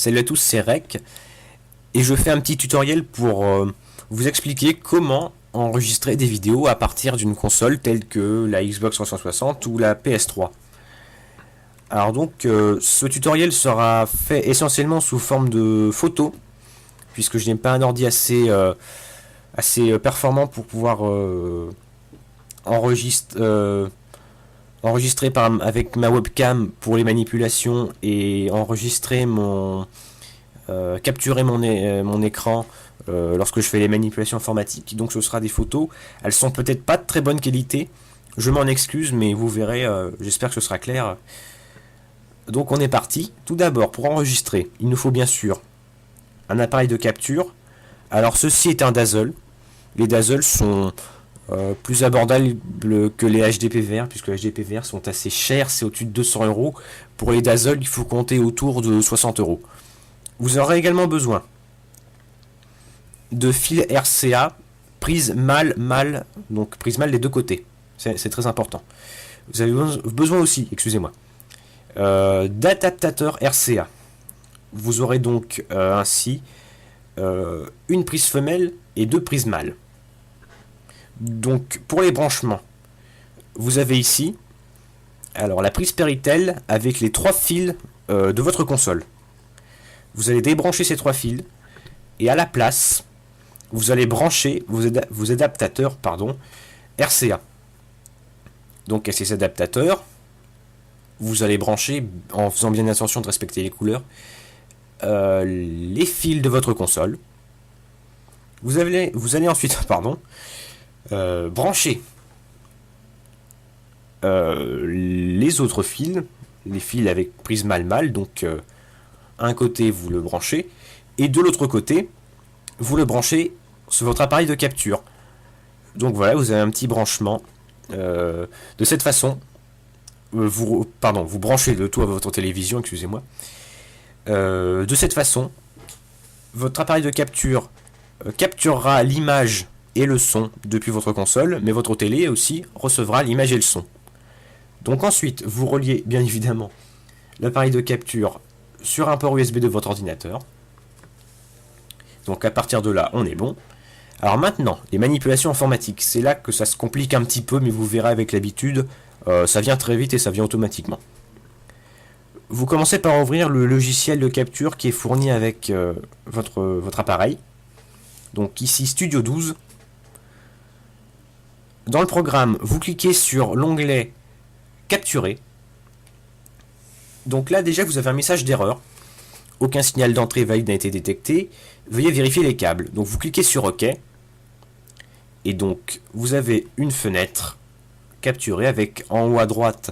Salut à tous, c'est Rec et je fais un petit tutoriel pour vous expliquer comment enregistrer des vidéos à partir d'une console telle que la Xbox 360 ou la PS3. Alors donc ce tutoriel sera fait essentiellement sous forme de photos puisque je n'ai pas un ordi assez performant pour pouvoir enregistrer avec ma webcam pour les manipulations et enregistrer capturer mon écran lorsque je fais les manipulations informatiques. Donc ce sera des photos. Elles sont peut-être pas de très bonne qualité. Je m'en excuse, mais vous verrez, j'espère que ce sera clair. Donc on est parti. Tout d'abord, pour enregistrer, il nous faut bien sûr un appareil de capture. Alors ceci est un Dazzle. Les Dazzle sont plus abordables que les HDPVR, puisque les HDPVR sont assez chers, c'est au-dessus de 200 euros. Pour les Dazzle, il faut compter autour de 60 euros. Vous aurez également besoin de fils RCA, prise mâle, donc prise mâle des deux côtés. C'est très important. Vous avez besoin aussi, excusez-moi, d'adaptateurs RCA. Vous aurez donc ainsi une prise femelle et deux prises mâles. Donc pour les branchements, vous avez ici alors la prise Péritel avec les trois fils de votre console. Vous allez débrancher ces trois fils et à la place, vous allez brancher vos adaptateurs RCA. Donc à ces adaptateurs, vous allez brancher, en faisant bien attention de respecter les couleurs, les fils de votre console. Vous allez ensuite brancher les autres fils, les fils avec prise mâle, donc un côté vous le branchez et de l'autre côté vous le branchez sur votre appareil de capture. Donc voilà, vous avez un petit branchement de cette façon. Vous branchez le tout à votre télévision, excusez-moi. De cette façon, votre appareil de capture capturera l'image et le son depuis votre console, mais votre télé aussi recevra l'image et le son. Donc ensuite, vous reliez bien évidemment l'appareil de capture sur un port USB de votre ordinateur. Donc à partir de là, on est bon. Alors maintenant, les manipulations informatiques, c'est là que ça se complique un petit peu, mais vous verrez avec l'habitude, ça vient très vite et ça vient automatiquement. Vous commencez par ouvrir le logiciel de capture qui est fourni avec votre appareil. Donc ici Studio 12. Dans le programme, vous cliquez sur l'onglet Capturer. Donc là déjà vous avez un message d'erreur. Aucun signal d'entrée valide n'a été détecté. Veuillez vérifier les câbles. Donc vous cliquez sur OK. Et donc vous avez une fenêtre capturée avec en haut à droite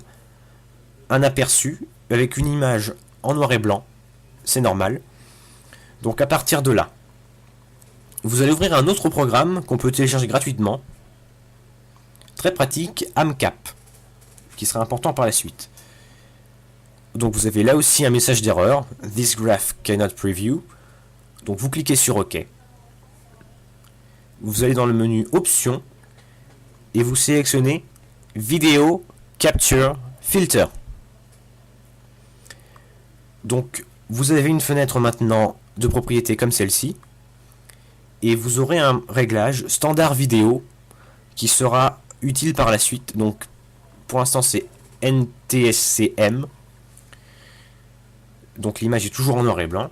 un aperçu avec une image en noir et blanc. C'est normal. Donc à partir de là, vous allez ouvrir un autre programme qu'on peut télécharger gratuitement. Très pratique, AMCAP, qui sera important par la suite. Donc vous avez là aussi un message d'erreur, This graph cannot preview. Donc vous cliquez sur OK. Vous allez dans le menu Options et vous sélectionnez Video Capture Filter. Donc vous avez une fenêtre maintenant de propriété comme celle-ci et vous aurez un réglage standard vidéo qui sera utile par la suite. Donc pour l'instant c'est NTSC-M. Donc l'image est toujours en noir et blanc.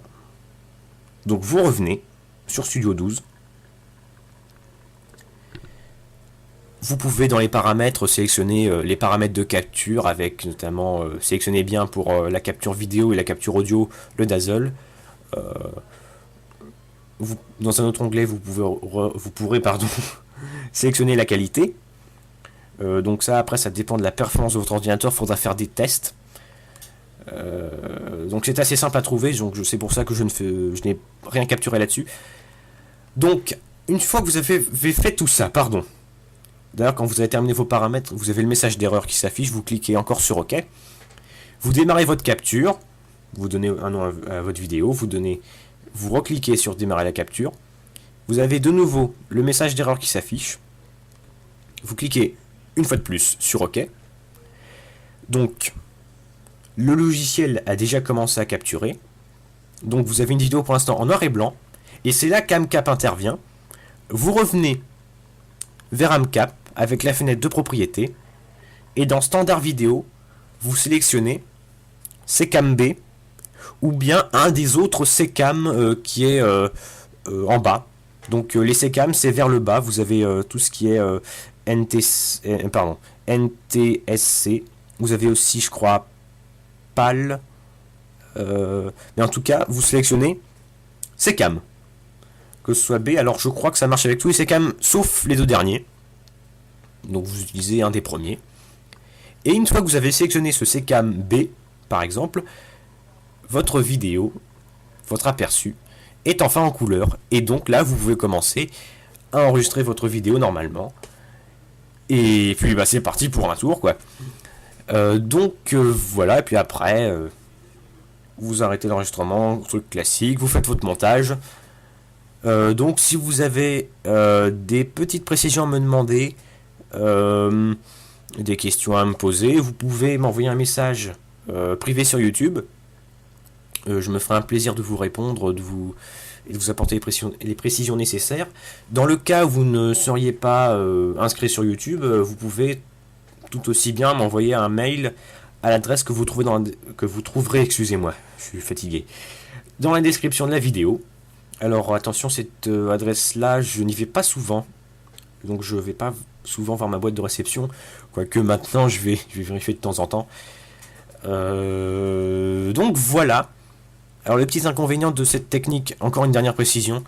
Donc vous revenez sur Studio 12. Vous pouvez dans les paramètres sélectionner les paramètres de capture avec notamment sélectionner bien pour la capture vidéo et la capture audio le Dazzle. Dans un autre onglet vous pourrez sélectionner la qualité. Donc ça après ça dépend de la performance de votre ordinateur, il faudra faire des tests. Donc c'est assez simple à trouver, donc c'est pour ça que je n'ai rien capturé là-dessus. Donc une fois que vous avez fait tout ça, d'ailleurs quand vous avez terminé vos paramètres, vous avez le message d'erreur qui s'affiche, vous cliquez encore sur OK. Vous démarrez votre capture, vous donnez un nom à votre vidéo, vous recliquez sur démarrer la capture. Vous avez de nouveau le message d'erreur qui s'affiche. Vous cliquez une fois de plus sur OK. Donc le logiciel a déjà commencé à capturer. Donc vous avez une vidéo pour l'instant en noir et blanc. Et c'est là qu'AMCAP intervient. Vous revenez vers AMCAP avec la fenêtre de propriété. Et dans Standard vidéo, vous sélectionnez Secam B ou bien un des autres Secam qui est en bas. Donc les Secam, c'est vers le bas. Vous avez tout ce qui est NTSC. Vous avez aussi, je crois, PAL. Mais en tout cas, vous sélectionnez Secam. Que ce soit B, alors je crois que ça marche avec tous les Secam, sauf les deux derniers. Donc vous utilisez un des premiers. Et une fois que vous avez sélectionné ce Secam B, par exemple, votre vidéo, votre aperçu, est enfin en couleur. Et donc là, vous pouvez commencer à enregistrer votre vidéo normalement. Et puis bah, c'est parti pour un tour, quoi. Voilà, et puis après, vous arrêtez l'enregistrement, truc classique, vous faites votre montage. Donc si vous avez des petites précisions à me demander, des questions à me poser, vous pouvez m'envoyer un message privé sur YouTube. Je me ferai un plaisir de vous répondre, et de vous apporter les précisions nécessaires. Dans le cas où vous ne seriez pas inscrit sur YouTube, vous pouvez tout aussi bien m'envoyer un mail à l'adresse que vous trouverez, excusez-moi, je suis fatigué, dans la description de la vidéo. Alors attention, cette adresse-là, je n'y vais pas souvent, donc je ne vais pas souvent voir ma boîte de réception, quoique maintenant je vais vérifier de temps en temps. Donc voilà. Alors les petits inconvénients de cette technique, encore une dernière précision,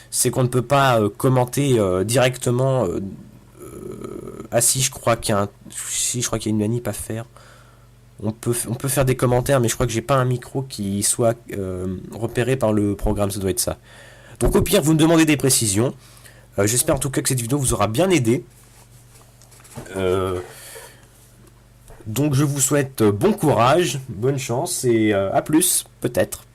c'est qu'on ne peut pas commenter directement. Si je crois qu'il y a une manip à faire. On peut faire des commentaires, mais je crois que j'ai pas un micro qui soit repéré par le programme, ça doit être ça. Donc au pire, vous me demandez des précisions. J'espère en tout cas que cette vidéo vous aura bien aidé. Donc je vous souhaite bon courage, bonne chance et à plus, peut-être.